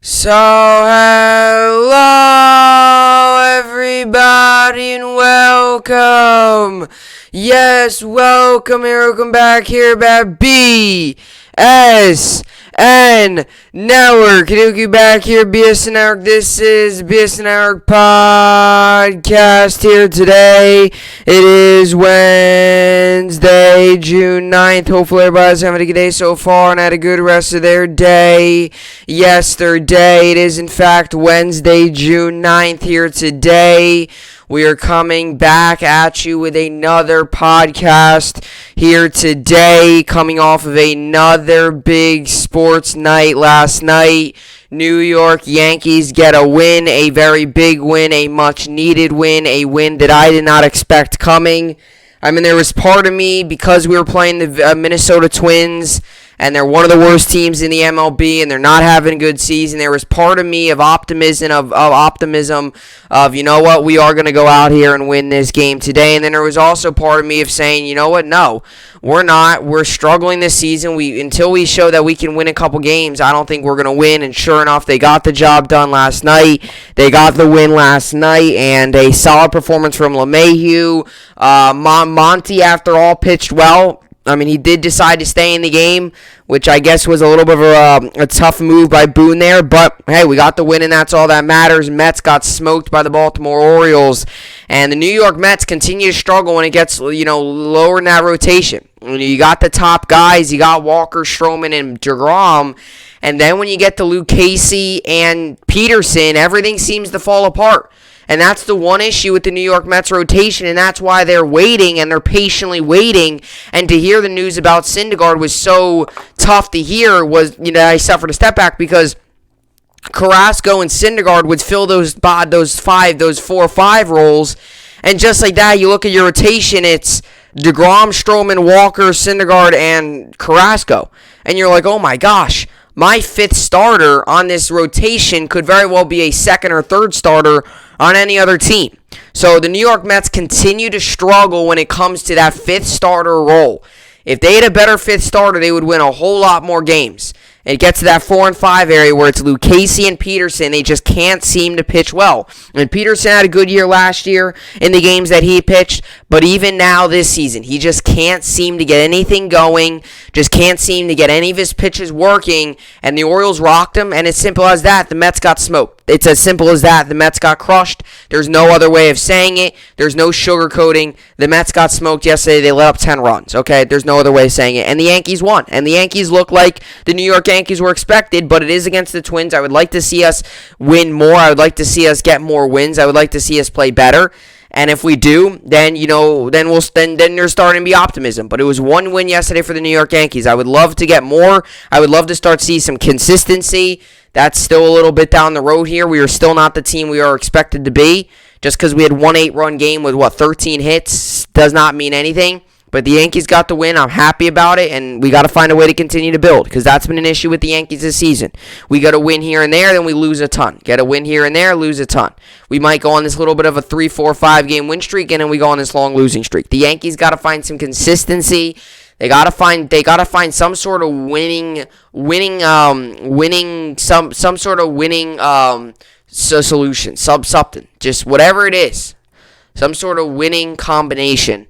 So, hello everybody and welcome. Yes, welcome back here at BSN Network. Kaduki back here, BSN Network. This is BSN Network podcast here today. It is Wednesday, June 9th. Hopefully everybody's having a good day so far and had a good rest of their day yesterday. It is in fact Wednesday, June 9th here today. We are coming back at you with another podcast here today, coming off of another big sports night last night. New York Yankees get a win, a very big win, a much-needed win, a win that I did not expect coming. I mean, there was part of me, because we were playing the Minnesota Twins, and they're one of the worst teams in the MLB, and they're not having a good season. There was part of me of optimism, you know what, we are going to go out here and win this game today. And then there was also part of me of saying, you know what, no, we're not. We're struggling this season. Until we show that we can win a couple games, I don't think we're going to win. And sure enough, they got the job done last night. They got the win last night, and a solid performance from LeMahieu. Monty, after all, pitched well. I mean, he did decide to stay in the game, which I guess was a little bit of a tough move by Boone there. But, hey, we got the win, and that's all that matters. Mets got smoked by the Baltimore Orioles. And the New York Mets continue to struggle when it gets, lower in that rotation. You got the top guys. You got Walker, Stroman, and DeGrom. And then when you get to Luke Casey and Peterson, everything seems to fall apart. And that's the one issue with the New York Mets rotation, and that's why they're waiting, and they're patiently waiting. And to hear the news about Syndergaard was so tough to hear. I suffered a step back because Carrasco and Syndergaard would fill those 4-5 roles. And just like that, you look at your rotation, it's DeGrom, Stroman, Walker, Syndergaard, and Carrasco. And you're like, oh my gosh. My fifth starter on this rotation could very well be a second or third starter on any other team. So the New York Mets continue to struggle when it comes to that fifth starter role. If they had a better fifth starter, they would win a whole lot more games. It gets to that 4 and 5 area where it's Luke Casey and Peterson. They just can't seem to pitch well. And Peterson had a good year last year in the games that he pitched, but even now this season, he just can't seem to get anything going, just can't seem to get any of his pitches working, and the Orioles rocked him, and as simple as that, the Mets got smoked. It's as simple as that. The Mets got crushed. There's no other way of saying it. There's no sugarcoating. The Mets got smoked yesterday. They let up 10 runs, okay? There's no other way of saying it. And the Yankees won. And the Yankees look like the New York Yankees were expected, but it is against the Twins. I would like to see us win more. I would like to see us get more wins. I would like to see us play better. And if we do, then then there's starting to be optimism. But it was one win yesterday for the New York Yankees. I would love to get more. I would love to start see some consistency. That's still a little bit down the road here. We are still not the team we are expected to be. Just because we had one 8-run game with 13 hits does not mean anything. But the Yankees got the win. I'm happy about it, and we got to find a way to continue to build, because that's been an issue with the Yankees this season. We got a win here and there, then we lose a ton. Get a win here and there, lose a ton. We might go on this little bit of a 3, 4, 5 game win streak, and then we go on this long losing streak. The Yankees got to find some consistency. They gotta find some sort of winning solution, something, just whatever it is, some sort of winning combination.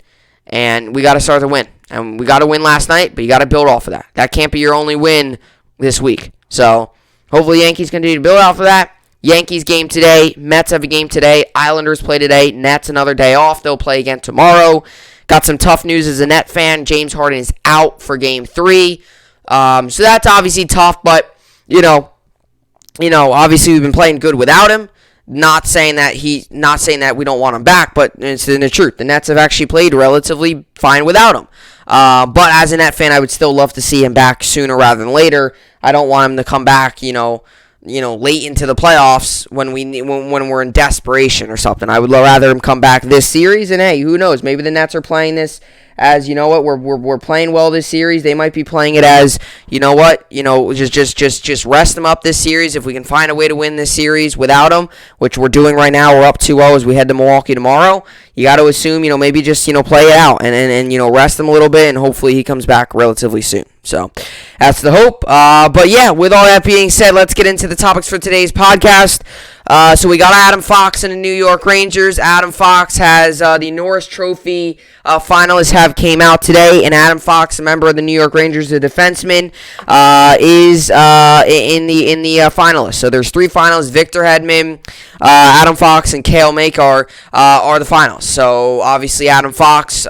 And we got to start to win. And we got to win last night, but you got to build off of that. That can't be your only win this week. So hopefully Yankees continue to build off of that. Yankees game today. Mets have a game today. Islanders play today. Nets another day off. They'll play again tomorrow. Got some tough news as a Net fan. James Harden is out for game 3. So that's obviously tough, but, obviously we've been playing good without him. Not saying that we don't want him back, but it's the truth. The Nets have actually played relatively fine without him. But as a Net fan, I would still love to see him back sooner rather than later. I don't want him to come back, late into the playoffs when we're in desperation or something. I would rather him come back this series. And hey, who knows? Maybe the Nets are playing this as, we're playing well this series. They might be playing it as, just rest them up this series. If we can find a way to win this series without them, which we're doing right now, we're up 2-0 as we head to Milwaukee tomorrow. You got to assume, maybe just, play it out and rest him a little bit, and hopefully he comes back relatively soon. So that's the hope. But yeah, with all that being said, let's get into the topics for today's podcast. So we got Adam Fox and the New York Rangers. Adam Fox has the Norris Trophy finalists have came out today, and Adam Fox, a member of the New York Rangers, the defenseman, is in the finalists. So there's 3 finalists: Victor Hedman, Adam Fox, and Cale Makar are the finalists. So obviously Adam Fox,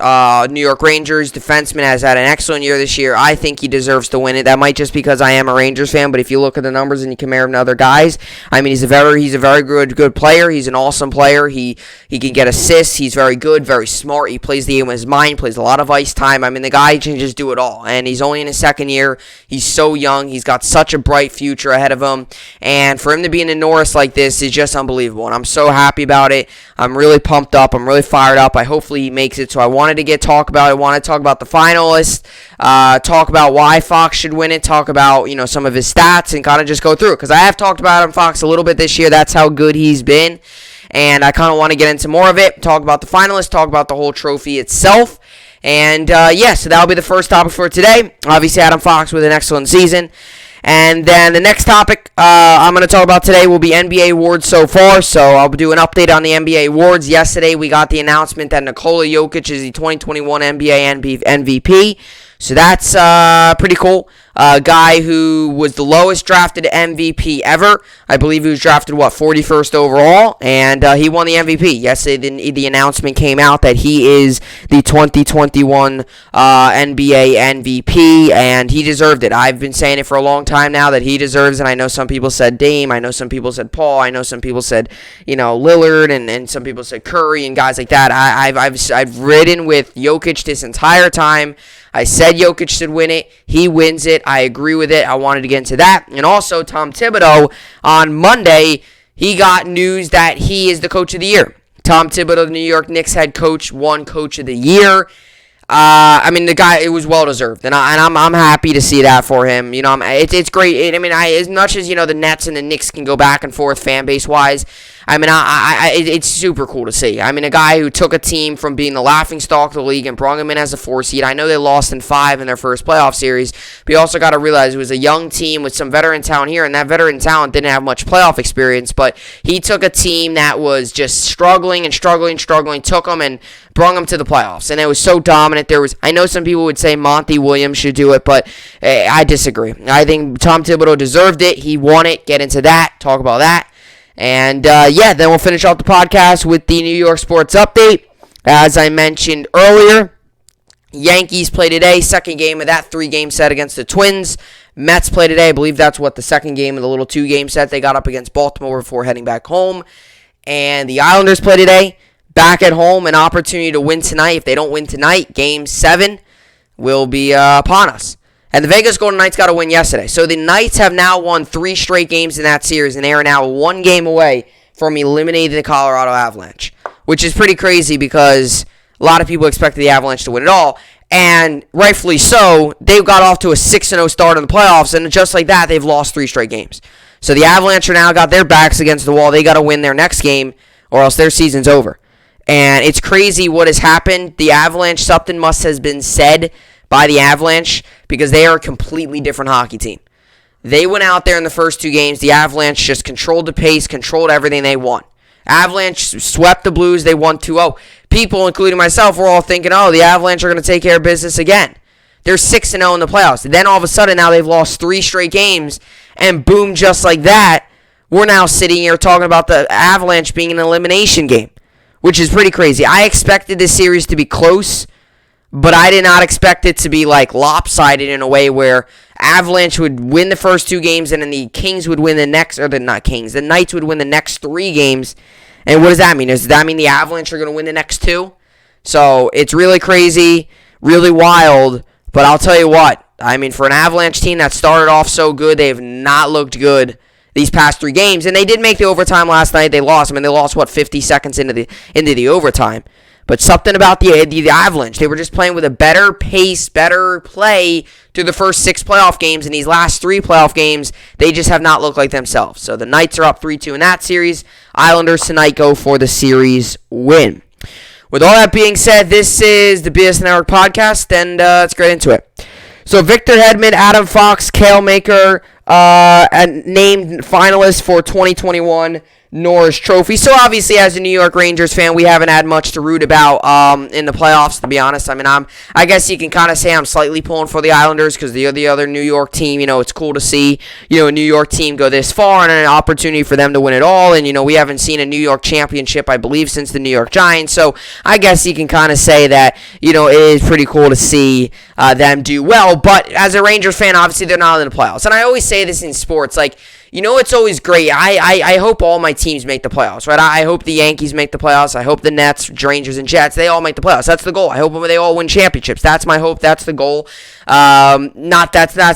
New York Rangers defenseman, has had an excellent year this year. I think he deserves to win it. That might just because I am a Rangers fan, but if you look at the numbers and you compare him to other guys, I mean, he's a very good player. He's an awesome player. He can get assists. He's very good, very smart. He plays the game with his mind, plays a lot of ice time. I mean, the guy can just do it all. And he's only in his second year. He's so young. He's got such a bright future ahead of him. And for him to be in the Norris like this is just unbelievable. And I'm so happy about it. I'm really pumped up. I'm really fired up. Hopefully he makes it. So I wanted to talk about it. I want to talk about the finalists, talk about why Fox should win it, talk about, some of his stats, and kind of just go through it. Because I have talked about Adam Fox a little bit this year. That's how good he's been. And I kind of want to get into more of it, talk about the finalists, talk about the whole trophy itself. And, so that'll be the first topic for today. Obviously, Adam Fox with an excellent season. And then the next topic I'm going to talk about today will be NBA awards so far. So I'll do an update on the NBA awards. Yesterday, we got the announcement that Nikola Jokic is the 2021 NBA MVP. So that's pretty cool. A guy who was the lowest drafted MVP ever. I believe he was drafted, 41st overall, and he won the MVP. Yesterday, the announcement came out that he is the 2021 NBA MVP, and he deserved it. I've been saying it for a long time now that he deserves it. I know some people said Dame. I know some people said Paul. I know some people said, Lillard, and some people said Curry and guys like that. I've ridden with Jokic this entire time. I said Jokic should win it. He wins it. I agree with it. I wanted to get into that. And also, Tom Thibodeau, on Monday, he got news that he is the coach of the year. Tom Thibodeau, the New York Knicks head coach, won coach of the year. The guy, it was well-deserved, and I'm happy to see that for him. It's great. As much as, the Nets and the Knicks can go back and forth fan base-wise, it's super cool to see. A guy who took a team from being the laughingstock of the league and brought him in as a 4 seed. I know they lost in 5 in their first playoff series, but you also got to realize it was a young team with some veteran talent here, and that veteran talent didn't have much playoff experience, but he took a team that was just struggling, took them and brought them to the playoffs, and it was so dominant. I know some people would say Monty Williams should do it, but I disagree. I think Tom Thibodeau deserved it. He won it. Get into that. Talk about that. And, then we'll finish off the podcast with the New York sports update. As I mentioned earlier, Yankees play today, second game of that 3-game set against the Twins. Mets play today. I believe that's the second game of the little 2-game set they got up against Baltimore before heading back home. And the Islanders play today, back at home, an opportunity to win tonight. If they don't win tonight, Game 7 will be upon us. And the Vegas Golden Knights got a win yesterday. So the Knights have now won 3 straight games in that series, and they are now 1 game away from eliminating the Colorado Avalanche, which is pretty crazy because a lot of people expected the Avalanche to win it all, and rightfully so. They got off to a 6-0 start in the playoffs, and just like that, they've lost 3 straight games. So the Avalanche are now got their backs against the wall. They got to win their next game, or else their season's over. And it's crazy what has happened. The Avalanche, something must has been said by the Avalanche, because they are a completely different hockey team. They went out there in the first 2 games. The Avalanche just controlled the pace, controlled everything. They won. Avalanche swept the Blues. They won 2-0. People, including myself, were all thinking, the Avalanche are going to take care of business again. They're 6-0 in the playoffs. Then all of a sudden, now they've lost 3 straight games, and boom, just like that, we're now sitting here talking about the Avalanche being an elimination game, which is pretty crazy. I expected this series to be close, but I did not expect it to be lopsided in a way where Avalanche would win the first 2 games and then the Kings would win the next, the Knights would win the next 3 games. And what does that mean? Does that mean the Avalanche are going to win the next 2? So it's really crazy, really wild, but I'll tell you what, for an Avalanche team that started off so good, they have not looked good these past 3 games, and they did make the overtime last night. They lost. They lost 50 seconds into the overtime. But something about the Avalanche, they were just playing with a better pace, better play through the first 6 playoff games. In these last 3 playoff games, they just have not looked like themselves. So the Knights are up 3-2 in that series. Islanders tonight go for the series win. With all that being said, this is the BSN Podcast, and let's get into it. So Victor Hedman, Adam Fox, Kale Maker, named finalists for 2021 Norris Trophy. So obviously, as a New York Rangers fan, we haven't had much to root about in the playoffs, to be honest. I mean, I guess you can kind of say I'm slightly pulling for the Islanders because they're the other New York team. It's cool to see, a New York team go this far and an opportunity for them to win it all. And, we haven't seen a New York championship, I believe, since the New York Giants. So I guess you can kind of say that, it is pretty cool to see them do well. But as a Rangers fan, obviously, they're not in the playoffs. And I always say this in sports, like, it's always great. I hope all my teams make the playoffs, right? I hope the Yankees make the playoffs. I hope the Nets, Rangers, and Jets, they all make the playoffs. That's the goal. I hope they all win championships. That's my hope. That's the goal. That's not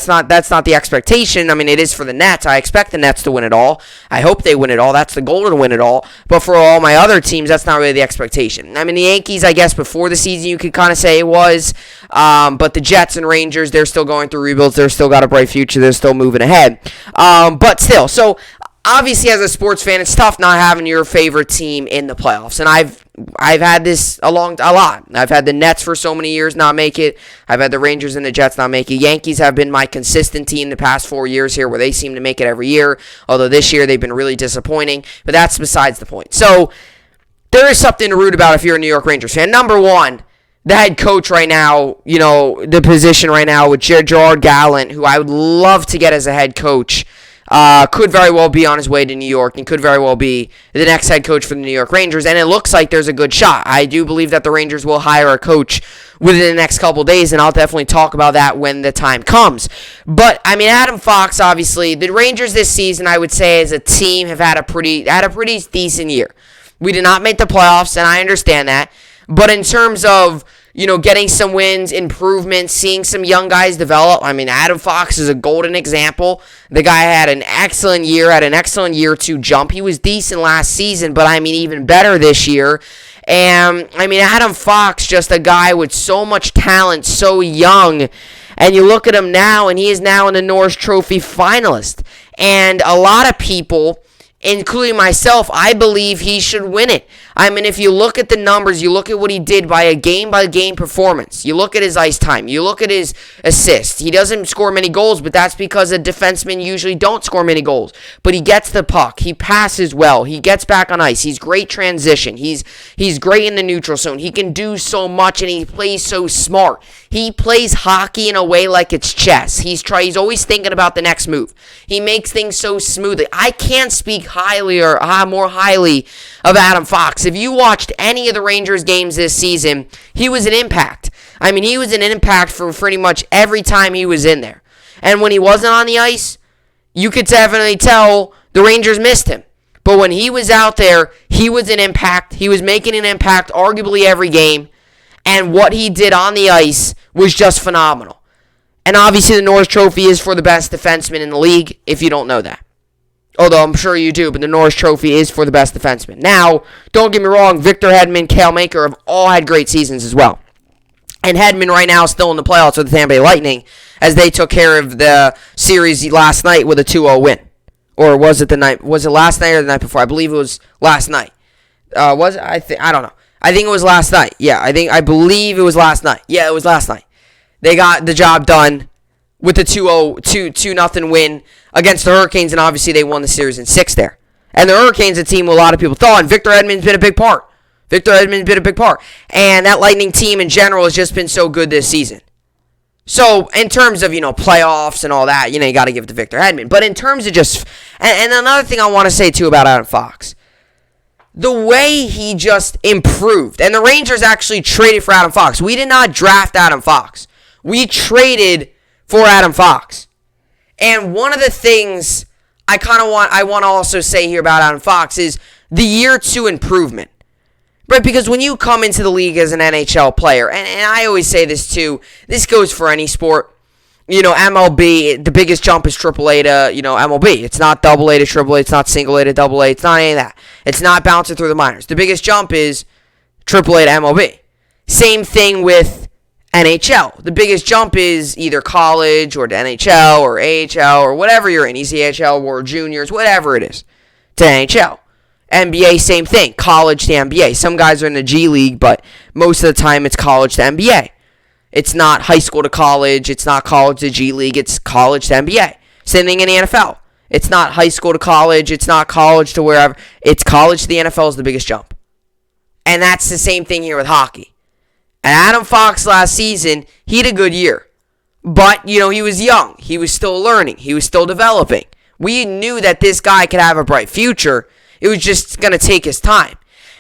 the expectation. I mean, it is for the Nets. I expect the Nets to win it all. I hope they win it all. That's the goal, to win it all. But for all my other teams, that's not really the expectation. I mean, the Yankees, I guess, before the season, you could kind of say it was. But the Jets and Rangers, they're still going through rebuilds. They're still got a bright future. They're still moving ahead. But still, so obviously as a sports fan, it's tough not having your favorite team in the playoffs. And I've had this a lot. I've had the Nets for so many years not make it. I've had the Rangers and the Jets not make it. Yankees have been my consistent team the past 4 years here, where they seem to make it every year. Although this year they've been really disappointing. But that's besides the point. So there is something to root about if you're a New York Rangers fan. Number one, the head coach right now, the position right now with Gerard Gallant, who I would love to get as a head coach, could very well be on his way to New York and could very well be the next head coach for the New York Rangers, and it looks like there's a good shot. I do believe that the Rangers will hire a coach within the next couple of days, and I'll definitely talk about that when the time comes. But, I mean, Adam Fox, obviously, the Rangers this season, I would say, as a team, have had a pretty decent year. We did not make the playoffs, and I understand that. But in terms of, getting some wins, improvements, seeing some young guys develop, I mean, Adam Fox is a golden example. The guy had an excellent year 2 jump. He was decent last season, but I mean, even better this year. And, I mean, Adam Fox, just a guy with so much talent, so young. And you look at him now, and he is now in the Norris Trophy finalist. And a lot of people, including myself, I believe he should win it. I mean, if you look at the numbers, you look at what he did by a game-by-game performance. You look at his ice time. You look at his assists. He doesn't score many goals, but that's because a defenseman usually don't score many goals. But he gets the puck. He passes well. He gets back on ice. He's great transition. He's great in the neutral zone. He can do so much, and he plays so smart. He plays hockey in a way like it's chess. He's always thinking about the next move. He makes things so smoothly. I can't speak highly or more highly of Adam Fox. If you watched any of the Rangers games this season, he was an impact. I mean, he was an impact for pretty much every time he was in there. And when he wasn't on the ice, you could definitely tell the Rangers missed him. But when he was out there, he was an impact. He was making an impact arguably every game. And what he did on the ice was just phenomenal. And obviously the Norris Trophy is for the best defenseman in the league, if you don't know that. Although I'm sure you do, but the Norris Trophy is for the best defenseman. Now, don't get me wrong, Victor Hedman, Kale Maker have all had great seasons as well. And Hedman right now is still in the playoffs with the Tampa Bay Lightning, as they took care of the series last night with a 2-0 win. Or was it last night or the night before? I believe it was last night. I don't know. I think it was last night. Yeah, I believe it was last night. Yeah, it was last night. They got the job done with the 2-0 win against the Hurricanes, and obviously they won the series in 6 there. And the Hurricanes, a team a lot of people thought, and Victor Hedman's been a big part. And that Lightning team in general has just been so good this season. So, in terms of, playoffs and all that, you got to give it to Victor Hedman. But in terms of just, and another thing I want to say, too, about Adam Fox, the way he just improved, and the Rangers actually traded for Adam Fox. We did not draft Adam Fox. We traded for Adam Fox. And one of the things I want to also say here about Adam Fox is the year 2 improvement. Right, because when you come into the league as an NHL player, and I always say this too, this goes for any sport. MLB, the biggest jump is AAA to, MLB. It's not AA to AAA. It's not single A to AA. It's not any of that. It's not bouncing through the minors. The biggest jump is AAA to MLB. Same thing with NHL. The biggest jump is either college or to NHL or AHL or whatever you're in, ECHL or juniors, whatever it is, to NHL. NBA, same thing, college to NBA. Some guys are in the G League, but most of the time it's college to NBA. It's not high school to college. It's not college to G League. It's college to NBA. Same thing in the NFL. It's not high school to college. It's not college to wherever. It's college to the NFL is the biggest jump. And that's the same thing here with hockey. And Adam Fox last season, he had a good year. But, he was young. He was still learning. He was still developing. We knew that this guy could have a bright future. It was just going to take his time.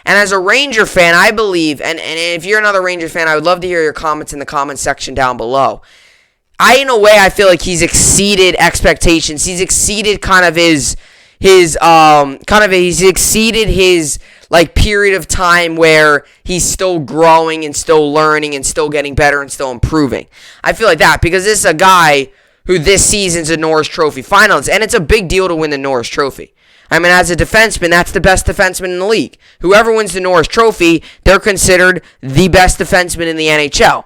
And as a Ranger fan, I believe, and if you're another Ranger fan, I would love to hear your comments in the comments section down below. In a way, I feel like he's exceeded expectations. He's exceeded he's exceeded his period of time where he's still growing and still learning and still getting better and still improving. I feel like that because this is a guy who this season's a Norris Trophy finalist, and it's a big deal to win the Norris Trophy. I mean, as a defenseman, that's the best defenseman in the league. Whoever wins the Norris Trophy, they're considered the best defenseman in the NHL.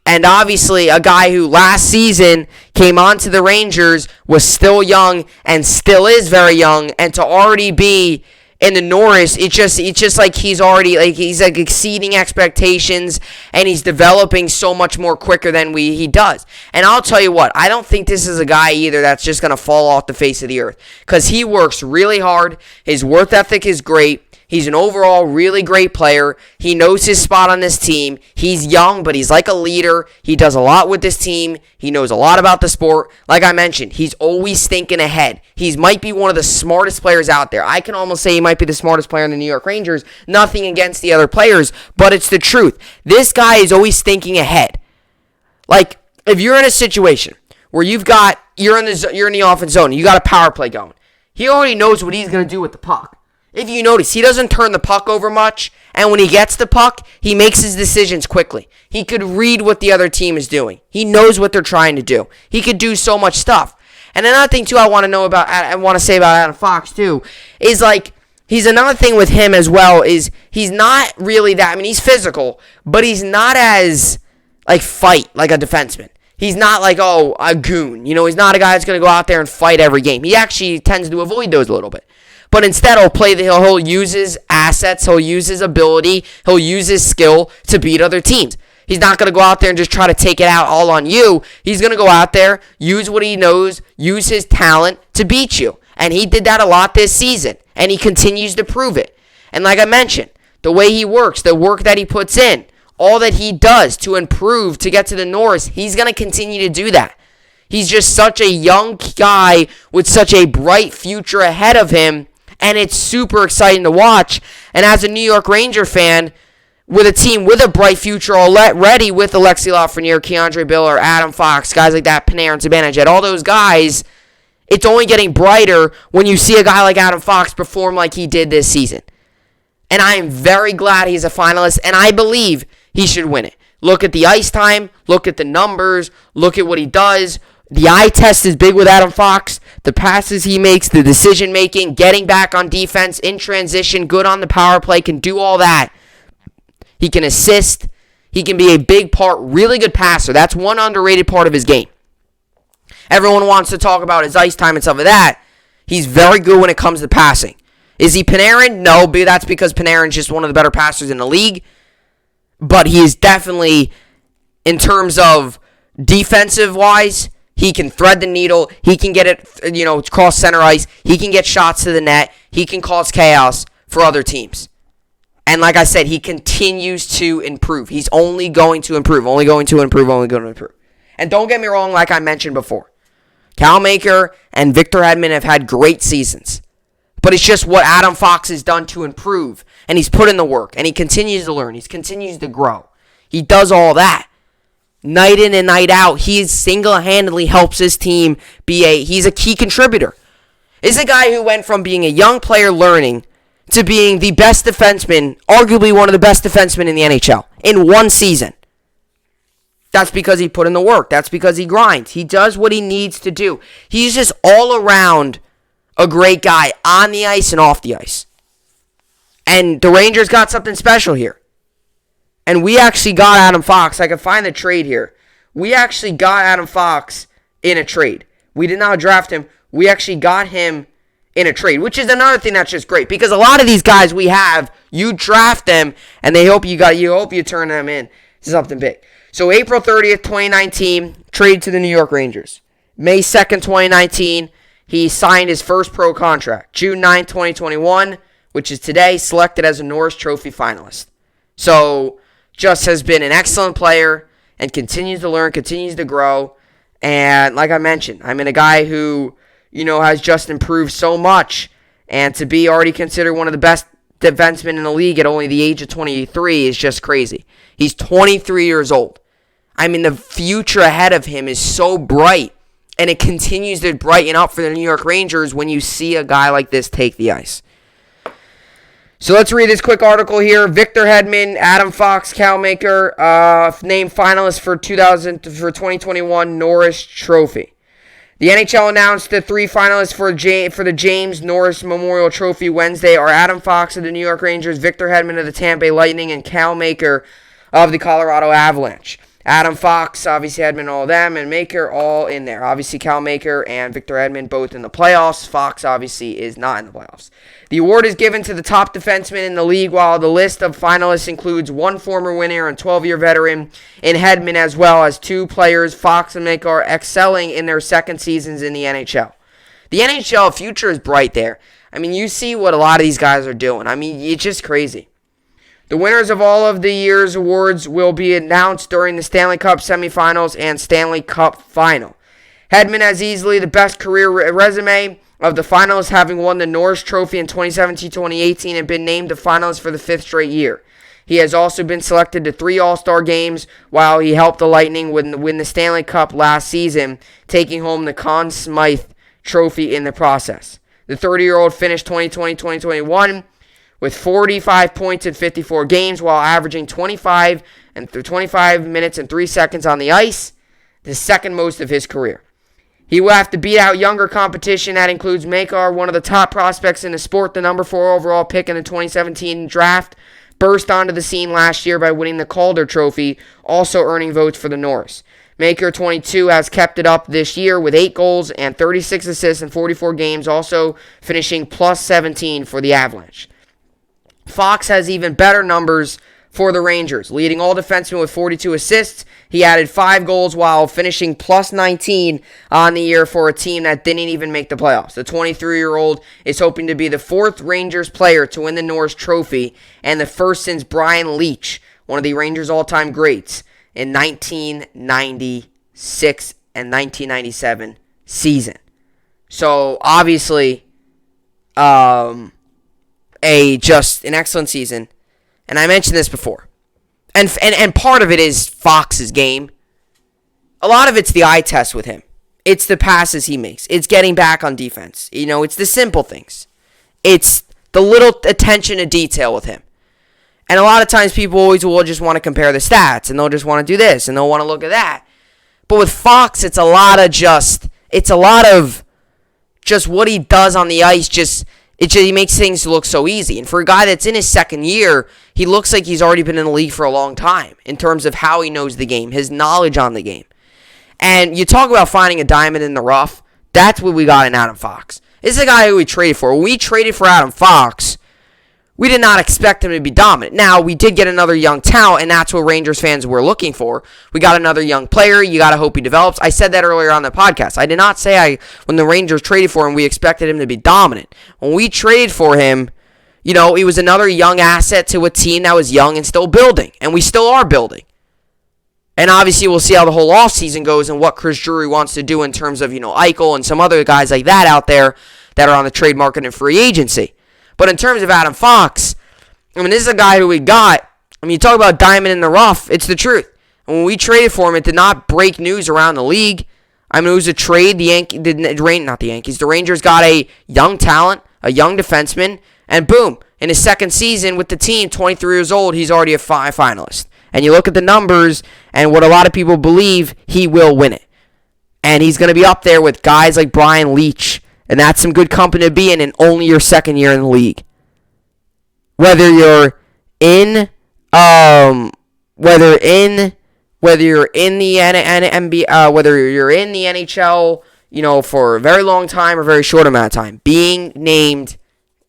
And obviously, a guy who last season came onto the Rangers was still young and still is very young, and to already be in the Norris, it's just like he's already he's exceeding expectations, and he's developing so much more quicker than he does. And I'll tell you what, I don't think this is a guy either that's just gonna fall off the face of the earth because he works really hard. His work ethic is great. He's an overall really great player. He knows his spot on this team. He's young, but he's like a leader. He does a lot with this team. He knows a lot about the sport. Like I mentioned, he's always thinking ahead. He might be one of the smartest players out there. I can almost say he might be the smartest player in the New York Rangers. Nothing against the other players, but it's the truth. This guy is always thinking ahead. Like, if you're in a situation where you're in the offense zone, you got a power play going, he already knows what he's going to do with the puck. If you notice, he doesn't turn the puck over much, and when he gets the puck, he makes his decisions quickly. He could read what the other team is doing. He knows what they're trying to do. He could do so much stuff. And another thing, too, I want to say about Adam Fox, too, is, he's another thing with him as well, is he's not really that, he's physical, but he's not as, fight like a defenseman. He's not a goon. He's not a guy that's going to go out there and fight every game. He actually tends to avoid those a little bit. But instead, he'll use his assets, he'll use his ability, he'll use his skill to beat other teams. He's not going to go out there and just try to take it out all on you. He's going to go out there, use what he knows, use his talent to beat you. And he did that a lot this season, and he continues to prove it. And like I mentioned, the way he works, the work that he puts in, all that he does to improve to get to the Norris, he's going to continue to do that. He's just such a young guy with such a bright future ahead of him. And it's super exciting to watch. And as a New York Ranger fan, with a team with a bright future already with Alexi Lafreniere, Keandre Biller, Adam Fox, guys like that, Panarin, Zibanejad, all those guys, it's only getting brighter when you see a guy like Adam Fox perform like he did this season. And I am very glad he's a finalist, and I believe he should win it. Look at the ice time, look at the numbers, look at what he does. The eye test is big with Adam Fox. The passes he makes, the decision making, getting back on defense, in transition, good on the power play, can do all that. He can assist. He can be a big part, really good passer. That's one underrated part of his game. Everyone wants to talk about his ice time and stuff like that. He's very good when it comes to passing. Is he Panarin? No, but that's because Panarin's just one of the better passers in the league. But he is definitely, in terms of defensive-wise, he can thread the needle. He can get it, cross center ice. He can get shots to the net. He can cause chaos for other teams. And like I said, he continues to improve. He's only going to improve, only going to improve. And don't get me wrong, like I mentioned before, Cal Maker and Victor Hedman have had great seasons. But it's just what Adam Fox has done to improve. And he's put in the work. And he continues to learn. He continues to grow. He does all that. Night in and night out, he single-handedly helps his team he's a key contributor. He's a guy who went from being a young player learning to being the best defenseman, arguably one of the best defensemen in the NHL, in one season. That's because he put in the work. That's because he grinds. He does what he needs to do. He's just all around a great guy on the ice and off the ice. And the Rangers got something special here. And we actually got Adam Fox. I can find the trade here. We actually got Adam Fox in a trade. We did not draft him. We actually got him in a trade, which is another thing that's just great. Because a lot of these guys we have, you draft them, and you hope you turn them in to something big. So April 30th, 2019, trade to the New York Rangers. May 2nd, 2019, he signed his first pro contract. June 9th, 2021, which is today, selected as a Norris Trophy finalist. So just has been an excellent player and continues to learn, continues to grow. And like I mentioned, I mean, a guy who, has just improved so much. And to be already considered one of the best defensemen in the league at only the age of 23 is just crazy. He's 23 years old. I mean, the future ahead of him is so bright. And it continues to brighten up for the New York Rangers when you see a guy like this take the ice. So let's read this quick article here. Victor Hedman, Adam Fox, Cal Maker, named finalists for 2021 Norris Trophy. The NHL announced the 3 finalists for the James Norris Memorial Trophy Wednesday are Adam Fox of the New York Rangers, Victor Hedman of the Tampa Bay Lightning, and Cal Maker of the Colorado Avalanche. Adam Fox, obviously Hedman, all of them, and Maker all in there. Obviously Cal Maker and Victor Hedman both in the playoffs. Fox obviously is not in the playoffs. The award is given to the top defenseman in the league, while the list of finalists includes 1 former winner and 12-year veteran in Hedman, as well as 2 players, Fox and Maker, are excelling in their second seasons in the NHL. The NHL future is bright there. I mean, you see what a lot of these guys are doing. I mean, it's just crazy. The winners of all of the year's awards will be announced during the Stanley Cup semifinals and Stanley Cup final. Hedman has easily the best career resume of the finalists, having won the Norris Trophy in 2017-2018 and been named a finalist for the 5th straight year. He has also been selected to 3 All-Star games while he helped the Lightning win the Stanley Cup last season, taking home the Conn Smythe Trophy in the process. The 30-year-old finished 2020-2021 with 45 points in 54 games while averaging 25 minutes and 3 seconds on the ice, the second most of his career. He will have to beat out younger competition that includes Makar, one of the top prospects in the sport, the number 4 overall pick in the 2017 draft, burst onto the scene last year by winning the Calder Trophy, also earning votes for the Norris. Maker, 22, has kept it up this year with 8 goals and 36 assists in 44 games, also finishing plus 17 for the Avalanche. Fox has even better numbers for the Rangers, leading all defensemen with 42 assists. He added 5 goals while finishing plus 19 on the year for a team that didn't even make the playoffs. The 23-year-old is hoping to be the 4th Rangers player to win the Norris Trophy and the first since Brian Leetch, one of the Rangers' all-time greats, in 1996 and 1997 season. So, obviously, just an excellent season. And I mentioned this before. And part of it is Fox's game. A lot of it's the eye test with him. It's the passes he makes. It's getting back on defense. It's the simple things. It's the little attention to detail with him. And a lot of times people always will just want to compare the stats. And they'll just want to do this. And they'll want to look at that. But with Fox, it's a lot of just what he does on the ice. He makes things look so easy. And for a guy that's in his second year, he looks like he's already been in the league for a long time in terms of how he knows the game, his knowledge on the game. And you talk about finding a diamond in the rough, that's what we got in Adam Fox. This is a guy who we traded for. When we traded for Adam Fox, we did not expect him to be dominant. Now, we did get another young talent, and that's what Rangers fans were looking for. We got another young player. You got to hope he develops. I said that earlier on the podcast. I did not say when the Rangers traded for him, we expected him to be dominant. When we traded for him, he was another young asset to a team that was young and still building, and we still are building. And obviously, we'll see how the whole offseason goes and what Chris Drury wants to do in terms of, Eichel and some other guys like that out there that are on the trade market and free agency. But in terms of Adam Fox, this is a guy who we got. You talk about diamond in the rough, it's the truth. And when we traded for him, it did not break news around the league. It was a trade. The Rangers got a young talent, a young defenseman, and boom, in his second season with the team, 23 years old, he's already a finalist. And you look at the numbers and what a lot of people believe, he will win it. And he's going to be up there with guys like Brian Leetch. And that's some good company to be in only your second year in the league. Whether you're in the NHL, for a very long time or very short amount of time, being named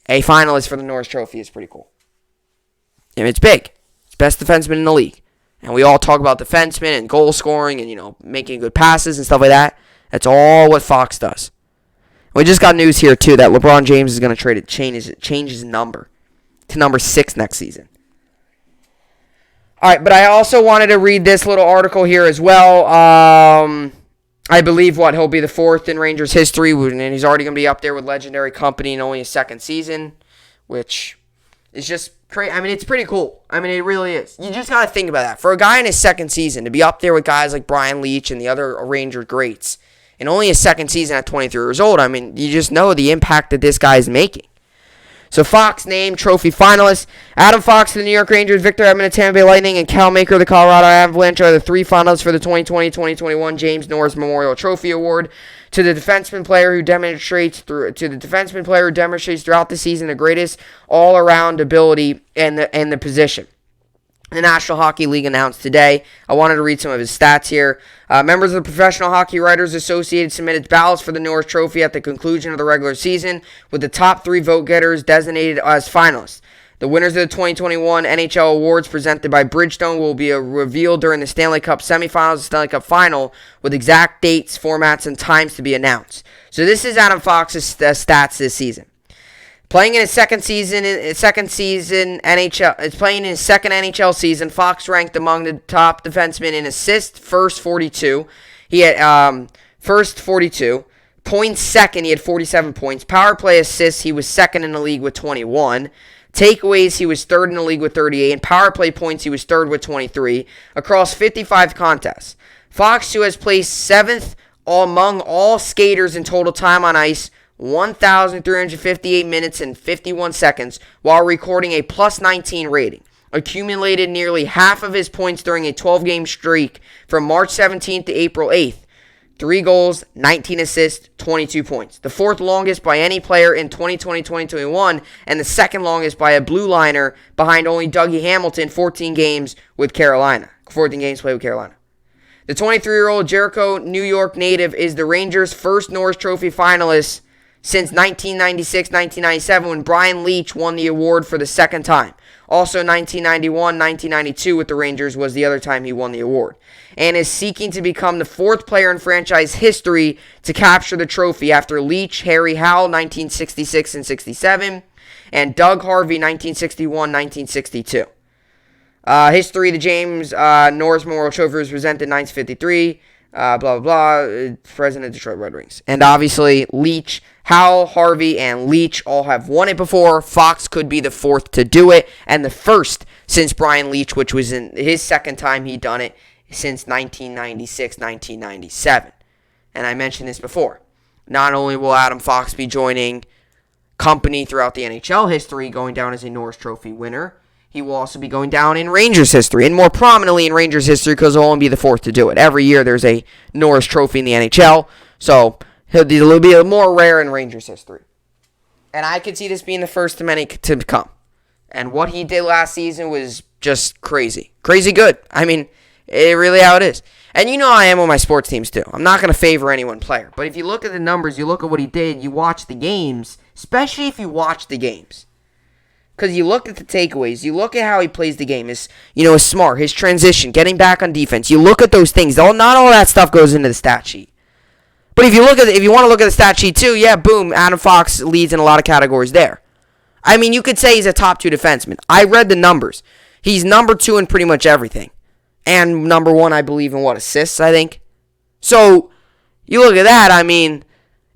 a finalist for the Norris Trophy is pretty cool. And it's big. It's best defenseman in the league. And we all talk about defensemen and goal scoring and, making good passes and stuff like that. That's all what Fox does. We just got news here, too, that LeBron James is going to change his number to number 6 next season. All right, but I also wanted to read this little article here as well. I believe he'll be the 4th in Rangers history, and he's already going to be up there with legendary company in only his 2nd season, which is just crazy. I mean, it's pretty cool. I mean, it really is. You just got to think about that. For a guy in his 2nd season to be up there with guys like Brian Leetch and the other Ranger greats, in only his 2nd season at 23 years old, I mean, you just know the impact that this guy is making. So Fox named trophy finalists. Adam Fox of the New York Rangers, Victor Edmond of Tampa Bay Lightning, and Cal Maker of the Colorado Avalanche are the 3 finalists for the 2020-2021 James Norris Memorial Trophy Award. To the defenseman player who demonstrates throughout the season the greatest all-around ability in the position. The National Hockey League announced today. I wanted to read some of his stats here. Members of the Professional Hockey Writers Association submitted ballots for the Norris Trophy at the conclusion of the regular season, with the top 3 vote-getters designated as finalists. The winners of the 2021 NHL awards presented by Bridgestone will be revealed during the Stanley Cup semifinals and Stanley Cup final, with exact dates, formats, and times to be announced. So this is Adam Fox's stats this season. Playing in his second NHL season, Fox ranked among the top defensemen in assists, first 42. He had first 42. Points second, he had 47 points. Power play assists, he was second in the league with 21. Takeaways, he was third in the league with 38. And power play points, he was third with 23. Across 55 contests. Fox, who has placed 7th among all skaters in total time on ice, 1,358 minutes and 51 seconds, while recording a plus 19 rating. Accumulated nearly half of his points during a 12-game streak from March 17th to April 8th. 3 goals, 19 assists, 22 points. The 4th longest by any player in 2020-2021, and the 2nd longest by a blue liner behind only Dougie Hamilton, 14 games played with Carolina. The 23-year-old Jericho, New York native is the Rangers' first Norris Trophy finalist since 1996-1997, when Brian Leetch won the award for the 2nd time. Also 1991-1992 with the Rangers was the other time he won the award. And is seeking to become the 4th player in franchise history to capture the trophy after Leetch, Harry Howell, 1966 and 67, and Doug Harvey, 1961-1962. History, the James Norris Memorial Trophy was presented in 1953. President of Detroit Red Wings. And obviously, Leetch, Howell, Harvey, and Leetch all have won it before. Fox could be the 4th to do it, and the 1st since Brian Leetch, which was in his 2nd time he'd done it since 1996-1997. And I mentioned this before. Not only will Adam Fox be joining company throughout the NHL history, going down as a Norris Trophy winner, he will also be going down in Rangers history, and more prominently in Rangers history because he'll only be the 4th to do it. Every year there's a Norris Trophy in the NHL, so he'll be a little bit more rare in Rangers history. And I could see this being the first of many to come. And what he did last season was just crazy. Crazy good. I mean, really how it is. And you know I am with my sports teams too. I'm not going to favor any one player. But if you look at the numbers, you look at what he did, you watch the games, especially if you watch the games. Because you look at the takeaways, you look at how he plays the game, his smart, his transition, getting back on defense. You look at those things. Not all that stuff goes into the stat sheet. But if you want to look at the stat sheet too, yeah, boom, Adam Fox leads in a lot of categories there. I mean, you could say he's a top 2 defenseman. I read the numbers. He's number 2 in pretty much everything. And number 1, I believe, in assists, I think. So, you look at that, I mean,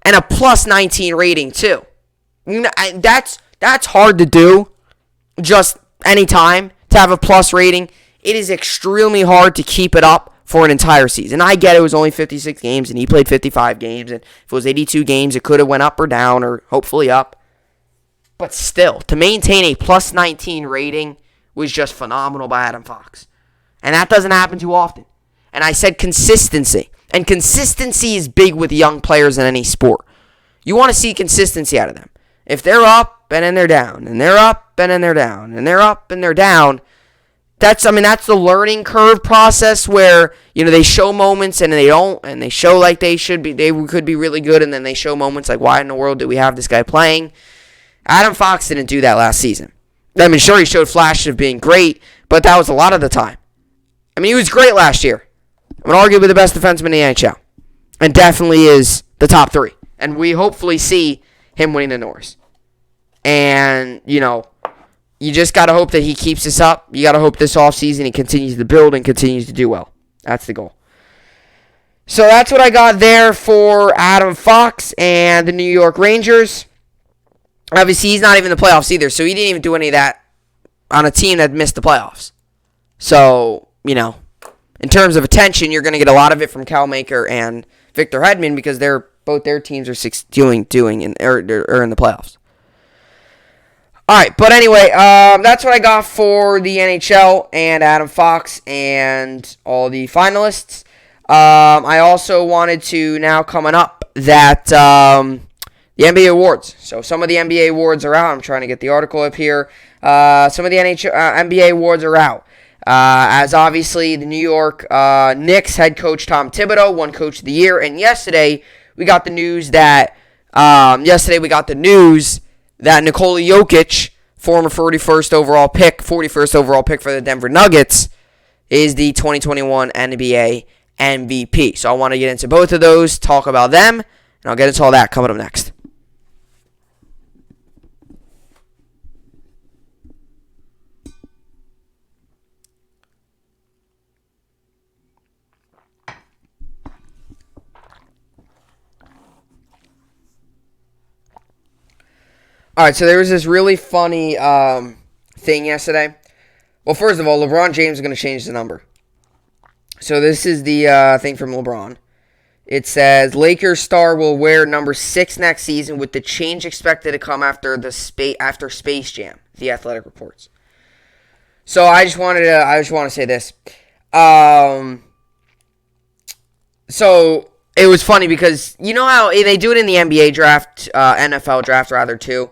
and a plus 19 rating too. That's hard to do just any time to have a plus rating. It is extremely hard to keep it up for an entire season. I get it was only 56 games and he played 55 games. And if it was 82 games, it could have went up or down or hopefully up. But still, to maintain a plus 19 rating was just phenomenal by Adam Fox. And that doesn't happen too often. And I said consistency. And consistency is big with young players in any sport. You want to see consistency out of them. If they're up and then they're down, and they're up and then they're down, and they're up and they're down, that's the learning curve process where, they show moments and they don't, and they show like they could be really good, and then they show moments like, why in the world do we have this guy playing? Adam Fox didn't do that last season. I mean, sure, he showed flashes of being great, but that was a lot of the time. I mean, he was great last year. I'm arguably the best defenseman in the NHL. And definitely is the top 3. And we hopefully see him winning the Norris. And, you just got to hope that he keeps this up. You got to hope this offseason he continues to build and continues to do well. That's the goal. So that's what I got there for Adam Fox and the New York Rangers. Obviously, he's not even in the playoffs either, so he didn't even do any of that on a team that missed the playoffs. So, in terms of attention, you're going to get a lot of it from Cal Maker and Victor Hedman because both their teams are doing in the playoffs. All right, but anyway, that's what I got for the NHL and Adam Fox and all the finalists. I also wanted to now coming up that the NBA awards. So some of the NBA awards are out. I'm trying to get the article up here. Some of the NBA awards are out. As obviously the New York Knicks head coach Tom Thibodeau won Coach of the Year, and yesterday we got the news that Nikola Jokic, former 41st overall pick for the Denver Nuggets, is the 2021 NBA MVP. So I want to get into both of those, talk about them, and I'll get into all that coming up next. All right, so there was this really funny thing yesterday. Well, first of all, LeBron James is going to change the number. So this is the thing from LeBron. It says, Lakers star will wear number 6 next season with the change expected to come after Space Jam, The Athletic reports. So I just want to say this. So it was funny because you know how they do it in the NBA draft, NFL draft rather too,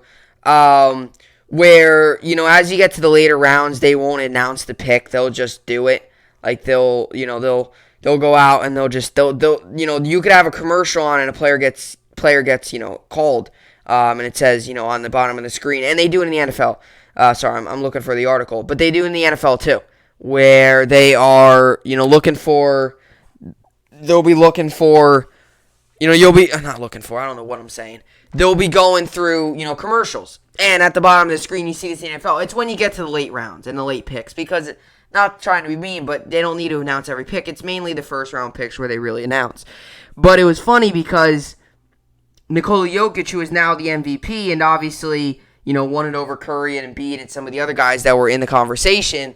where as you get to the later rounds, they won't announce the pick; they'll just do it. Like they'll go out and they'll you could have a commercial on and a player gets called, and it says on the bottom of the screen, and they do it in the NFL. Sorry, I'm looking for the article, but they do it in the NFL too, where they are they'll be looking for, you'll be not looking for, I don't know what I'm saying. They'll be going through, commercials. And at the bottom of the screen, you see this in the NFL. It's when you get to the late rounds and the late picks because, not trying to be mean, but they don't need to announce every pick. It's mainly the first round picks where they really announce. But it was funny because Nikola Jokic, who is now the MVP and obviously, won it over Curry and Embiid and some of the other guys that were in the conversation,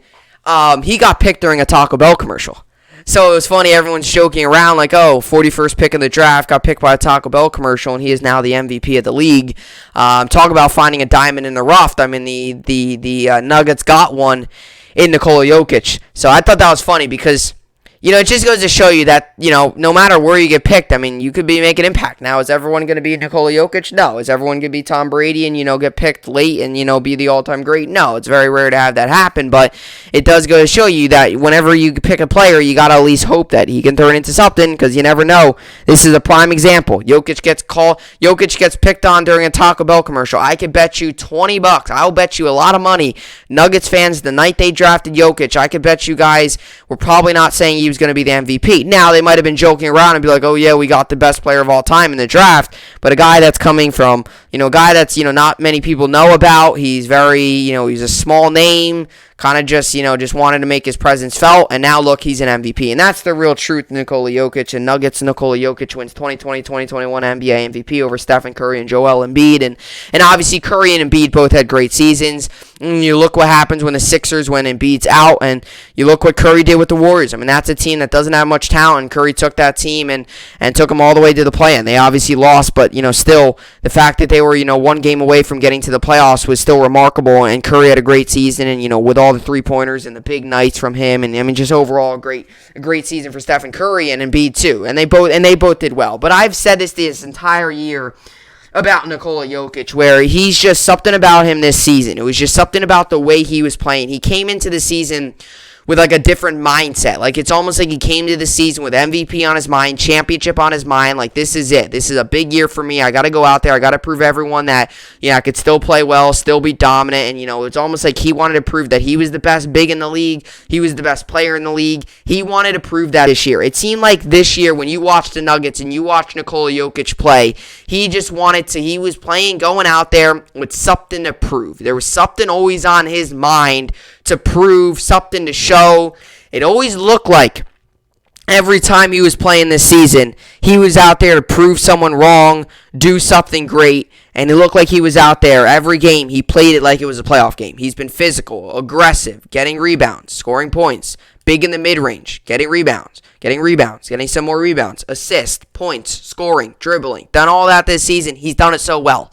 he got picked during a Taco Bell commercial. So it was funny, everyone's joking around like, 41st pick in the draft, got picked by a Taco Bell commercial, and he is now the MVP of the league. Talk about finding a diamond in the rough. I mean, the Nuggets got one in Nikola Jokic. So I thought that was funny because, it just goes to show you that, no matter where you get picked, I mean, you could be making impact. Now, is everyone going to be Nikola Jokic? No. Is everyone going to be Tom Brady and, get picked late and, be the all-time great? No. It's very rare to have that happen, but it does go to show you that whenever you pick a player, you got to at least hope that he can turn into something because you never know. This is a prime example. Jokic gets picked on during a Taco Bell commercial. I could bet you $20. I'll bet you a lot of money. Nuggets fans, the night they drafted Jokic, I could bet you guys were probably not saying he was going to be the MVP. Now, they might have been joking around and be like, oh, yeah, we got the best player of all time in the draft, but a guy that's coming from, a guy that's, not many people know about. He's very, he's a small name, kind of just wanted to make his presence felt, and now look, he's an MVP. And that's the real truth, Nikola Jokic. And Nuggets, Nikola Jokic wins 2020-2021 NBA MVP over Stephen Curry and Joel Embiid. And obviously, Curry and Embiid both had great seasons. And you look what happens when the Sixers, when Embiid's out, and you look what Curry did with the Warriors. I mean, that's a team that doesn't have much talent. Curry took that team and took them all the way to the play-in. They obviously lost, but, still, the fact that they were, one game away from getting to the playoffs was still remarkable. And Curry had a great season, and, with all the three-pointers and the big nights from him, and I mean, just overall a great season for Stephen Curry and Embiid too, and they both did well. But I've said this entire year about Nikola Jokic, where he's just something about him this season. It was just something about the way he was playing. He came into the season with like a different mindset. Like it's almost like he came to the season with MVP on his mind, championship on his mind. Like this is it. This is a big year for me. I got to go out there. I got to prove everyone that, I could still play well, still be dominant. And, it's almost like he wanted to prove that he was the best big in the league. He was the best player in the league. He wanted to prove that this year. It seemed like this year when you watched the Nuggets and you watched Nikola Jokic play, he just wanted to, he was playing, going out there with something to prove. There was something always on his mind to prove, something to show. It always looked like every time he was playing this season, he was out there to prove someone wrong, do something great, and it looked like he was out there every game. He played it like it was a playoff game. He's been physical, aggressive, getting rebounds, scoring points, big in the mid-range, getting rebounds, getting some more rebounds, assists, points, scoring, dribbling, done all that this season. He's done it so well.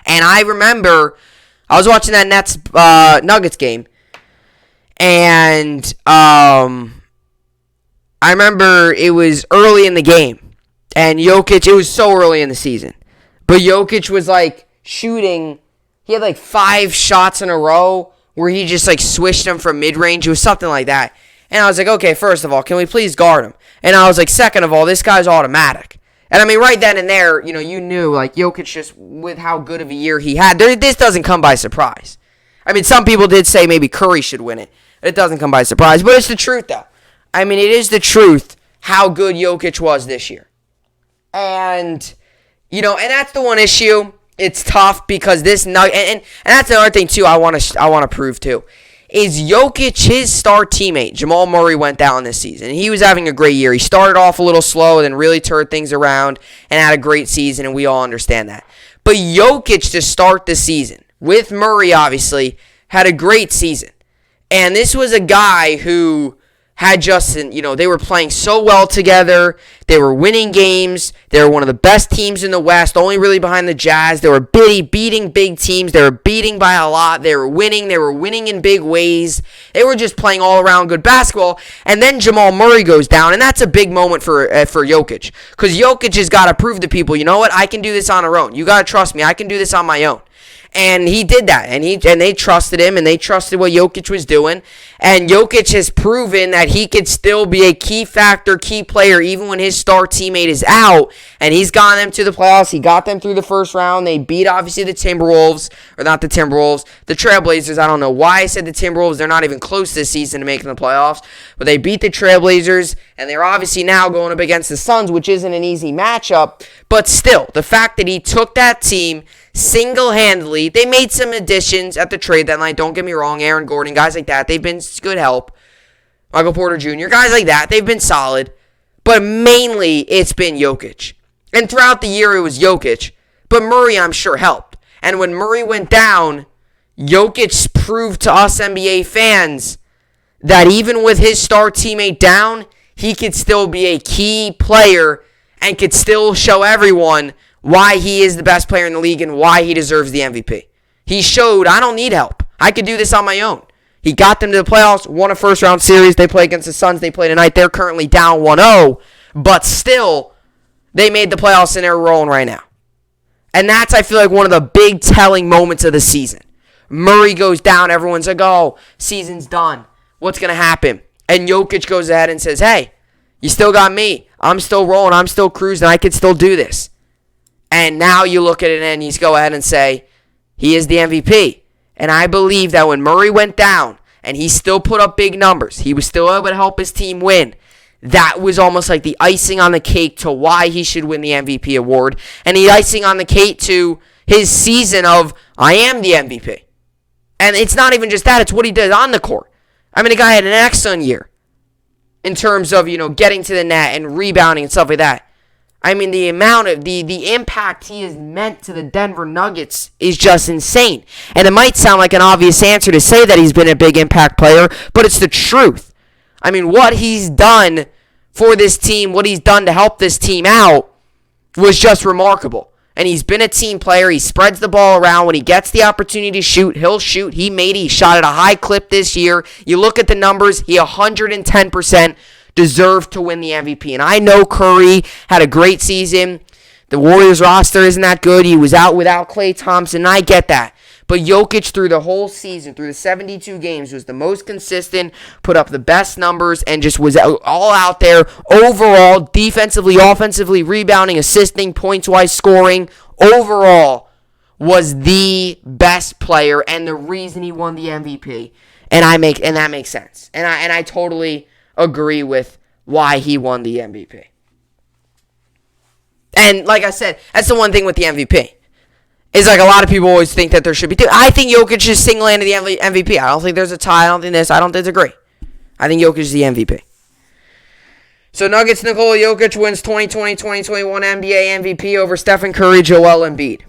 And I remember I was watching that Nuggets game, and I remember it was early in the game, and Jokic, it was so early in the season, but Jokic was like shooting, he had like 5 shots in a row where he just like swished them from mid-range. It was something like that. And I was like, okay, first of all, can we please guard him? And I was like, second of all, this guy's automatic. And I mean, right then and there, you knew, like, Jokic just, with how good of a year he had, this doesn't come by surprise. I mean, some people did say maybe Curry should win it. It doesn't come by surprise, but it's the truth, though. I mean, it is the truth how good Jokic was this year. And, and that's the one issue. It's tough because this Nugget, and that's another thing, too, I want to prove, too, is Jokic, his star teammate, Jamal Murray, went down this season. He was having a great year. He started off a little slow, then really turned things around and had a great season, and we all understand that. But Jokic, to start the season, with Murray, obviously, had a great season. And this was a guy who had they were playing so well together. They were winning games. They were one of the best teams in the West, only really behind the Jazz. They were beating big teams. They were beating by a lot. They were winning. They were winning in big ways. They were just playing all-around good basketball. And then Jamal Murray goes down, and that's a big moment for Jokic. Because Jokic has got to prove to people, you know what? I can do this on our own. You got to trust me. I can do this on my own. And he did that, and they trusted him, and they trusted what Jokic was doing. And Jokic has proven that he could still be a key factor, key player, even when his star teammate is out. And he's gotten them to the playoffs. He got them through the first round. They beat, obviously, the Timberwolves, or not the Timberwolves, the Trailblazers. I don't know why I said the Timberwolves. They're not even close this season to making the playoffs. But they beat the Trailblazers, and they're obviously now going up against the Suns, which isn't an easy matchup. But still, the fact that he took that team single-handedly, they made some additions at the trade deadline. Don't get me wrong, Aaron Gordon, guys like that, they've been good help. Michael Porter Jr., guys like that, they've been solid. But mainly, it's been Jokic. And throughout the year, it was Jokic. But Murray, I'm sure, helped. And when Murray went down, Jokic proved to us NBA fans that even with his star teammate down, he could still be a key player and could still show everyone why he is the best player in the league and why he deserves the MVP. He showed, I don't need help. I could do this on my own. He got them to the playoffs, won a first-round series. They play against the Suns. They play tonight. They're currently down 1-0, but still, they made the playoffs and they're rolling right now. And that's, I feel like, one of the big telling moments of the season. Murray goes down. Everyone's like, oh, season's done. What's going to happen? And Jokic goes ahead and says, hey, you still got me. I'm still rolling. I'm still cruising. I can still do this. And now you look at it and he's go ahead and say, he is the MVP. And I believe that when Murray went down and he still put up big numbers, he was still able to help his team win. That was almost like the icing on the cake to why he should win the MVP award. And the icing on the cake to his season of, I am the MVP. And it's not even just that, it's what he did on the court. I mean, the guy had an excellent year in terms of, getting to the net and rebounding and stuff like that. I mean, the amount of, the impact he has meant to the Denver Nuggets is just insane. And it might sound like an obvious answer to say that he's been a big impact player, but it's the truth. I mean, what he's done for this team, what he's done to help this team out was just remarkable. And he's been a team player. He spreads the ball around. When he gets the opportunity to shoot, he'll shoot. He made it. He shot at a high clip this year. You look at the numbers, he 110% deserved to win the MVP. And I know Curry had a great season. The Warriors roster isn't that good. He was out without Klay Thompson. I get that. But Jokic, through the whole season, through the 72 games, was the most consistent, put up the best numbers, and just was all out there overall, defensively, offensively, rebounding, assisting, points-wise, scoring. Overall, was the best player and the reason he won the MVP. And that makes sense. And I totally agree with why he won the MVP. And like I said, that's the one thing with the MVP. It's like a lot of people always think that there should be two. I think Jokic is single-handed the MVP. I don't think there's a tie. I don't think this. I don't disagree. I think Jokic is the MVP. So Nuggets Nikola Jokic wins 2020-2021 NBA MVP over Stephen Curry, Joel Embiid.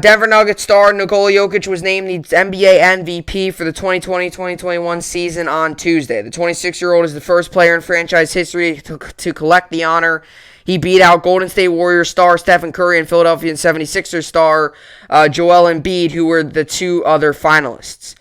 Denver Nuggets star Nikola Jokic was named the NBA MVP for the 2020-2021 season on Tuesday. The 26-year-old is the first player in franchise history to collect the honor. He beat out Golden State Warriors star Stephen Curry and Philadelphia 76ers star Joel Embiid, who were the two other finalists.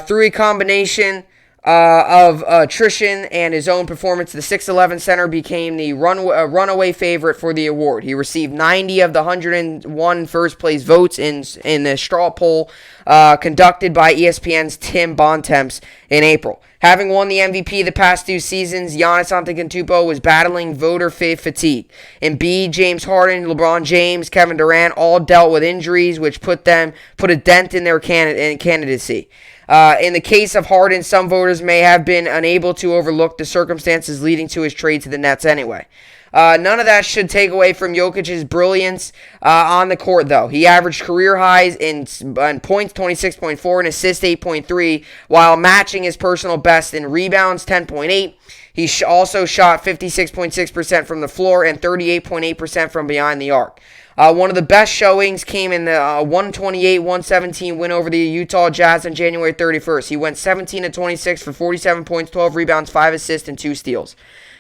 Through a combination of attrition and his own performance, the 6'11 center became the runaway favorite for the award. He received 90 of the 101 first-place votes in the straw poll conducted by ESPN's Tim Bontemps in April. Having won the MVP the past 2 seasons, Giannis Antetokounmpo was battling voter fatigue. Embiid, James Harden, LeBron James, Kevin Durant all dealt with injuries, which put a dent in their candidacy. In the case of Harden, some voters may have been unable to overlook the circumstances leading to his trade to the Nets anyway. None of that should take away from Jokic's brilliance on the court, though. He averaged career highs in points, 26.4, and assists, 8.3, while matching his personal best in rebounds, 10.8. He also shot 56.6% from the floor and 38.8% from behind the arc. One of the best showings came in the 128-117 win over the Utah Jazz on January 31st. He went 17-26 for 47 points, 12 rebounds, 5 assists, and 2 steals.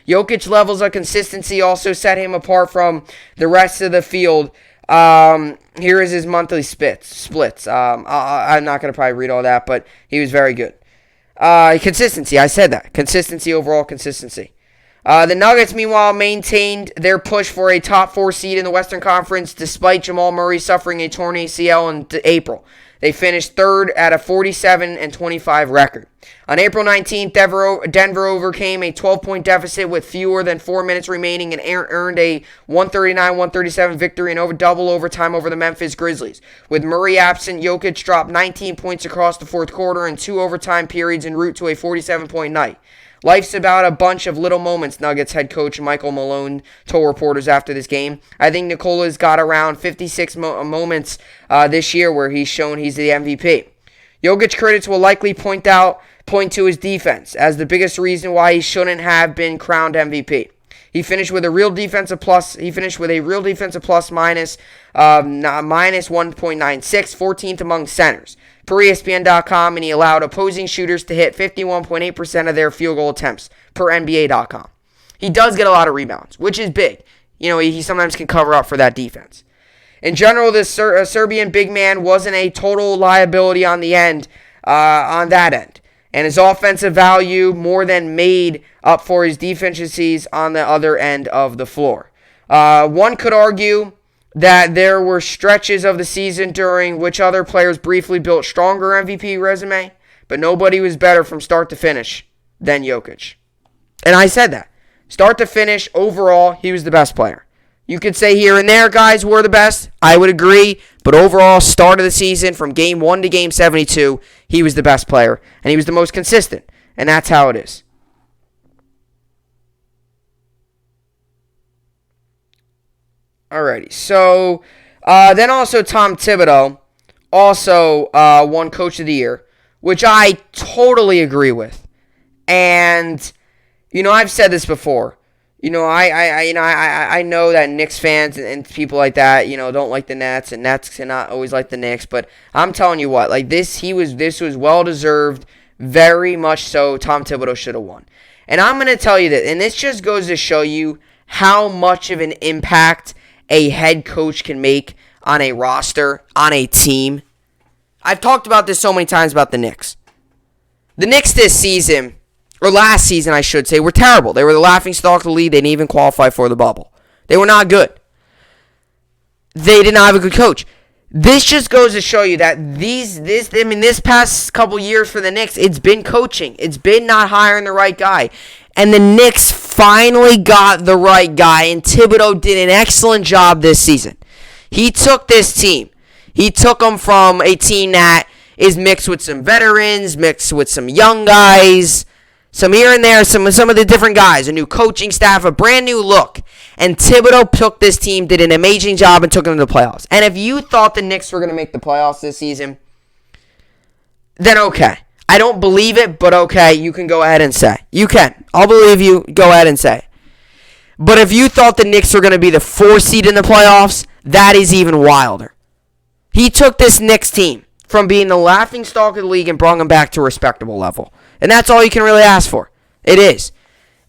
Jokic's levels of consistency also set him apart from the rest of the field. Here is his monthly splits. I'm not going to probably read all that, but he was very good. Consistency, I said that. Consistency, overall consistency. The Nuggets, meanwhile, maintained their push for a top 4 seed in the Western Conference despite Jamal Murray suffering a torn ACL in April. They finished third at a 47-25 record. On April 19th, Denver overcame a 12-point deficit with fewer than 4 minutes remaining and earned a 139-137 victory in double overtime over the Memphis Grizzlies. With Murray absent, Jokic dropped 19 points across the fourth quarter and 2 overtime periods en route to a 47-point night. Life's about a bunch of little moments, Nuggets head coach Michael Malone told reporters after this game. I think Nikola's got around 56 moments this year where he's shown he's the MVP. Jokic critics will likely point to his defense as the biggest reason why he shouldn't have been crowned MVP. He finished with a real defensive plus. Minus 1.96, 14th among centers per ESPN.com, and he allowed opposing shooters to hit 51.8% of their field goal attempts per NBA.com. He does get a lot of rebounds, which is big. He sometimes can cover up for that defense. In general, this Serbian big man wasn't a total liability on the end, on that end. And his offensive value more than made up for his deficiencies on the other end of the floor. One could argue that there were stretches of the season during which other players briefly built stronger MVP resume, but nobody was better from start to finish than Jokic. And I said that. Start to finish, overall, he was the best player. You could say here and there guys were the best. I would agree. But overall, start of the season, from game 1 to game 72, he was the best player. And he was the most consistent. And that's how it is. Alrighty. So, then also Tom Thibodeau also won Coach of the Year, which I totally agree with. And, I've said this before. I know that Knicks fans and people like that, don't like the Nets, and Nets cannot always like the Knicks. But I'm telling you what, this was well deserved, very much so. Tom Thibodeau should have won. And I'm going to tell you that, and this just goes to show you how much of an impact a head coach can make on a roster, on a team. I've talked about this so many times about the Knicks. The Knicks this season, or last season I should say, were terrible. They were the laughingstock of the league. They didn't even qualify for the bubble. They were not good. They did not have a good coach. This just goes to show you that this past couple years for the Knicks, it's been coaching. It's been not hiring the right guy. And the Knicks finally got the right guy, and Thibodeau did an excellent job this season. He took this team. He took them from a team that is mixed with some veterans, mixed with some young guys, some here and there, some of the different guys, a new coaching staff, a brand new look. And Thibodeau took this team, did an amazing job, and took them to the playoffs. And if you thought the Knicks were going to make the playoffs this season, then okay. I don't believe it, but okay, you can go ahead and say. You can. I'll believe you. Go ahead and say. But if you thought the Knicks were going to be the 4 seed in the playoffs, that is even wilder. He took this Knicks team from being the laughingstock of the league and brought them back to a respectable level. And that's all you can really ask for. It is.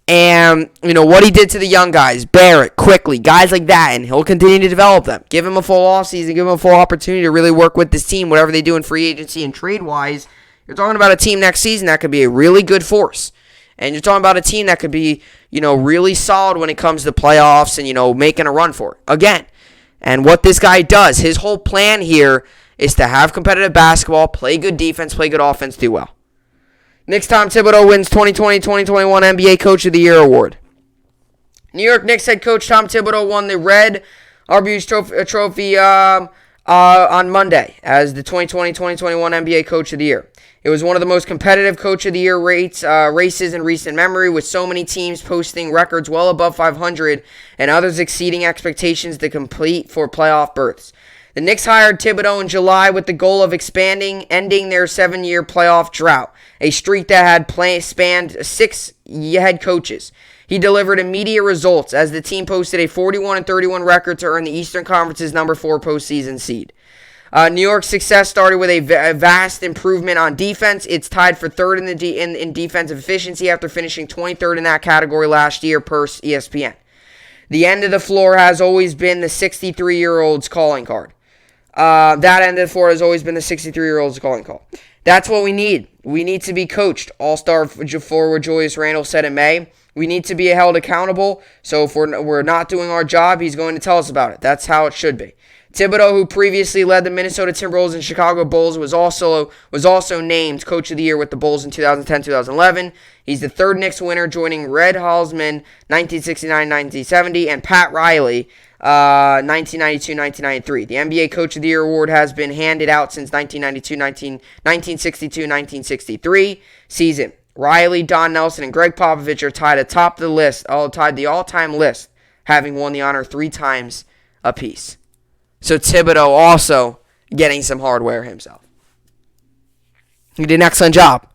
And, what he did to the young guys, Barrett, Quickly, guys like that, and he'll continue to develop them. Give him a full offseason, give him a full opportunity to really work with this team, whatever they do in free agency and trade-wise. You're talking about a team next season that could be a really good force. And you're talking about a team that could be, really solid when it comes to playoffs and, making a run for it. Again, and what this guy does, his whole plan here is to have competitive basketball, play good defense, play good offense, do well. Next time, Thibodeau wins 2020-2021 NBA Coach of the Year award. New York Knicks head coach Tom Thibodeau won the Red Arbuse Trophy on Monday as the 2020-2021 NBA Coach of the Year. It was one of the most competitive Coach of the Year races in recent memory, with so many teams posting records well above 500 and others exceeding expectations to compete for playoff berths. The Knicks hired Thibodeau in July with the goal of ending their 7-year playoff drought, a streak that had spanned 6 head coaches. He delivered immediate results as the team posted a 41-31 record to earn the Eastern Conference's number 4 postseason seed. New York's success started with a vast improvement on defense. It's tied for third in defensive efficiency after finishing 23rd in that category last year per ESPN. The end of the floor has always been the 63-year-old's calling card. That end of the floor has always been the 63-year-old's calling call. That's what we need. We need to be coached. All-star forward Julius Randle said in May. We need to be held accountable. So if we're not doing our job, he's going to tell us about it. That's how it should be. Thibodeau, who previously led the Minnesota Timberwolves and Chicago Bulls, was also named Coach of the Year with the Bulls in 2010-2011. He's the third Knicks winner, joining Red Halsman 1969-1970 and Pat Riley 1992-1993. The NBA Coach of the Year award has been handed out since 1962-1963 season. Riley, Don Nelson, and Greg Popovich are tied atop the list, tied the all-time list, having won the honor 3 times apiece. So Thibodeau also getting some hardware himself. He did an excellent job.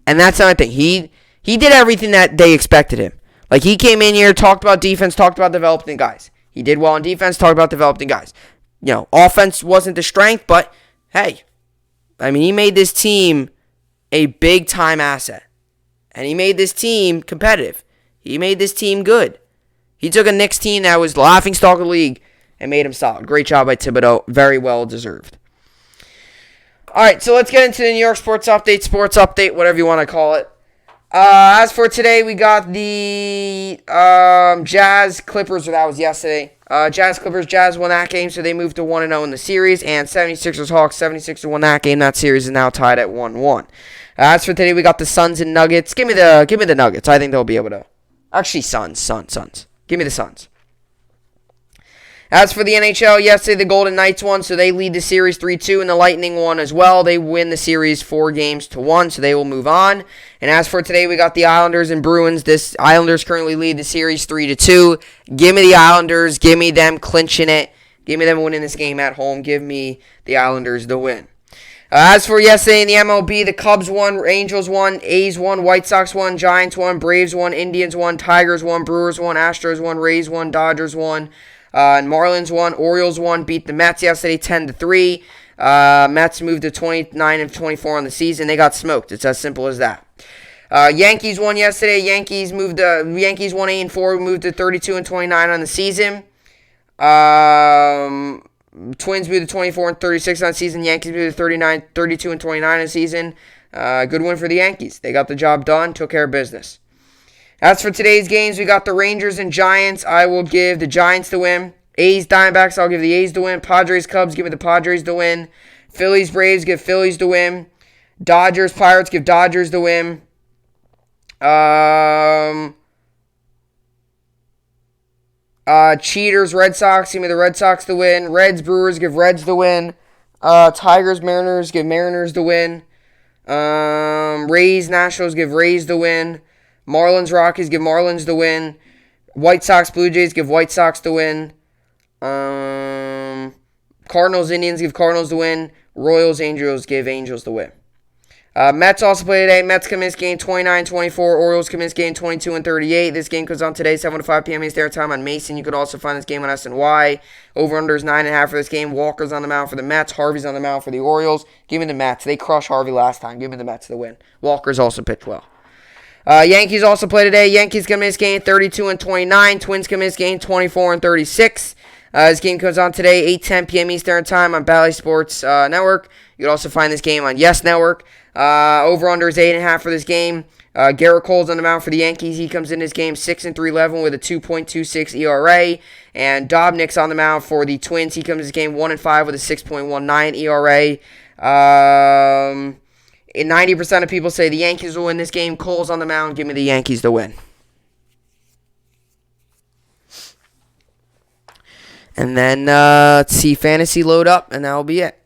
And that's another thing. He did everything that they expected him. Like, he came in here, talked about defense, talked about developing guys. He did well on defense, talked about developing guys. Offense wasn't the strength, but hey, he made this team a big-time asset. And he made this team competitive. He made this team good. He took a Knicks team that was laughingstock of the league and made him solid. Great job by Thibodeau. Very well deserved. All right, so let's get into the New York sports update, whatever you want to call it. As for today, we got the Jazz Clippers. That was yesterday. Jazz won that game, so they moved to 1-0 in the series. And 76ers Hawks, 76ers won that game. That series is now tied at 1-1. As for today, we got the Suns and Nuggets. Give me the Nuggets. I think they'll be able to. Actually, Suns. Give me the Suns. As for the NHL, yesterday the Golden Knights won, so they lead the series 3-2, and the Lightning won as well. They win the series 4-1, so they will move on. And as for today, we got the Islanders and Bruins. The Islanders currently lead the series 3-2. Give me the Islanders. Give me them clinching it. Give me them winning this game at home. Give me the Islanders the win. As for yesterday in the MLB, the Cubs won, Angels won, A's won, White Sox won, Giants won, Braves won, Indians won, Tigers won, Brewers won, Astros won, Rays won, Dodgers won. And Marlins won, Orioles won, beat the Mets yesterday 10-3. Mets moved to 29-24 on the season. They got smoked. It's as simple as that. Yankees won yesterday. Yankees won 8-4, moved to 32-29 on the season. Twins moved to 24-36 on the season. Yankees moved to 32-29 on the season. Good win for the Yankees. They got the job done, took care of business. As for today's games, we got the Rangers and Giants. I will give the Giants the win. A's, Diamondbacks, I'll give the A's the win. Padres, Cubs, give me the Padres the win. Phillies, Braves, give Phillies the win. Dodgers, Pirates, give Dodgers the win. Cheaters, Red Sox, give me the Red Sox the win. Reds, Brewers, give Reds the win. Tigers, Mariners, give Mariners the win. Rays, Nationals, give Rays the win. Marlins, Rockies, give Marlins the win. White Sox, Blue Jays, give White Sox the win. Cardinals, Indians, give Cardinals the win. Royals, Angels, give Angels the win. Mets also play today. Mets come in this game 29-24. Orioles come in this game 22-38. This game comes on today, 7 to 5 p.m. Eastern Time on Mason. You could also find this game on SNY. Over-under is 9.5 for this game. Walker's on the mound for the Mets. Harvey's on the mound for the Orioles. Give me the Mets. They crushed Harvey last time. Give me the Mets to win. Walker's also pitched well. Yankees also play today. Yankees come in this game 32-29. Twins come in this game 24-36. This game comes on today, 8:10 p.m. Eastern Time on Bally Sports Network. You can also find this game on Yes Network. Over-under is 8.5 for this game. Garrett Cole's on the mound for the Yankees. He comes in this game 6-3-11 with a 2.26 ERA. And Dobnik's on the mound for the Twins. He comes in this game 1-5 with a 6.19 ERA. 90% of people say the Yankees will win this game. Cole's on the mound. Give me the Yankees to win. And then, let's see, fantasy load up, and that'll be it.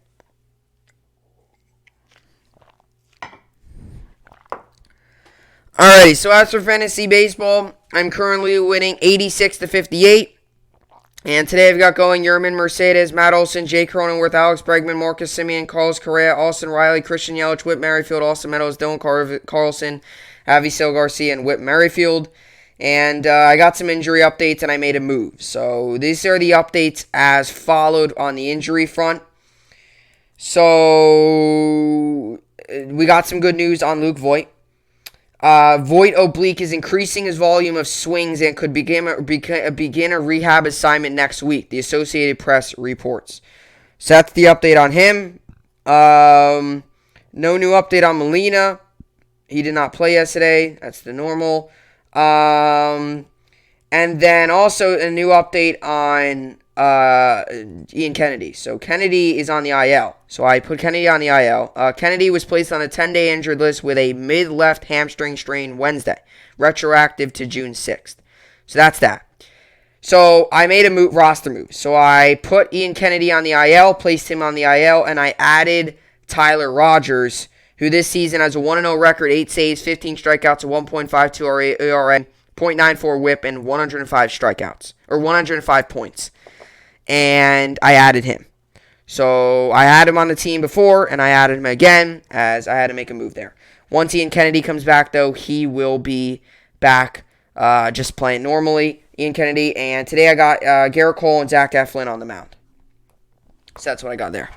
Alrighty, so as for fantasy baseball, I'm currently winning 86-58. And today I've got going Yerman Mercedes, Matt Olson, Jay Cronenworth, Alex Bregman, Marcus Semien, Carlos Correa, Austin Riley, Christian Yelich, Whit Merrifield, Austin Meadows, Dylan Carlson, Avisail Garcia, and Whit Merrifield. And I got some injury updates, and I made a move. So these are the updates as followed on the injury front. So we got some good news on Luke Voit. Voit oblique is increasing his volume of swings and could begin a rehab assignment next week, the Associated Press reports. So that's the update on him. No new update on Molina. He did not play yesterday. That's the normal. And then also a new update on Ian Kennedy. So Kennedy is on the IL. So I put Kennedy on the IL. Kennedy was placed on a 10-day injured list with a mid-left hamstring strain Wednesday, retroactive to June 6th. So that's that. So I made a roster move. So I put Ian Kennedy on the IL, placed him on the IL, and I added Tyler Rogers, who this season has a 1-0 record, 8 saves, 15 strikeouts, a 1.52 ERA, 0.94 whip, and 105 strikeouts, or 105 points. And I added him. So I had him on the team before, and I added him again, as I had to make a move there. Once Ian Kennedy comes back, though, he will be back just playing normally, Ian Kennedy. And today I got Garrett Cole and Zach Eflin on the mound. So that's what I got there.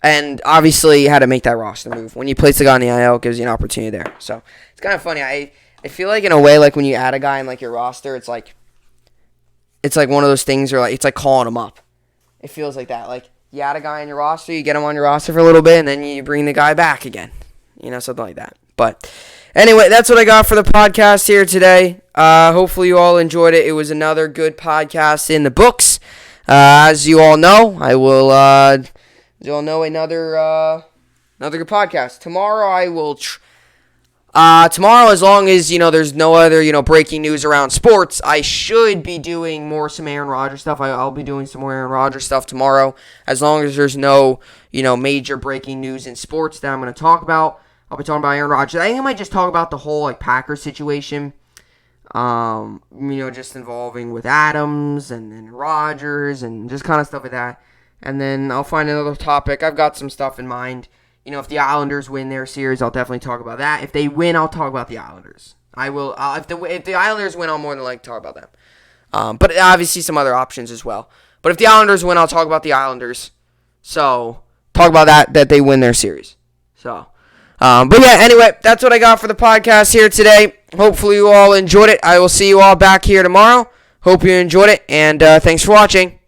And obviously, you had to make that roster move. When you place a guy on the IL, it gives you an opportunity there. So it's kind of funny. I feel like in a way, like when you add a guy in like your roster, it's like one of those things where like it's like calling him up. It feels like that. Like you add a guy on your roster, you get him on your roster for a little bit, and then you bring the guy back again. You know, something like that. But anyway, that's what I got for the podcast here today. Hopefully you all enjoyed it. It was another good podcast in the books. As you all know, I will. You'll know another good podcast. Tomorrow I will tomorrow, as long as there's no other breaking news around sports, I should be doing some Aaron Rodgers stuff. I'll be doing some more Aaron Rodgers stuff tomorrow, as long as there's no major breaking news in sports that I'm going to talk about. I'll be talking about Aaron Rodgers. I think I might just talk about the whole Packers situation. Just involving with Adams and Rodgers and just kind of stuff like that. And then I'll find another topic. I've got some stuff in mind. If the Islanders win their series, I'll definitely talk about that. If they win, I'll talk about the Islanders. I will. If the Islanders win, I'll more than likely talk about them. But obviously some other options as well. But if the Islanders win, I'll talk about the Islanders. So talk about that they win their series. So, but yeah. Anyway, that's what I got for the podcast here today. Hopefully you all enjoyed it. I will see you all back here tomorrow. Hope you enjoyed it, and thanks for watching.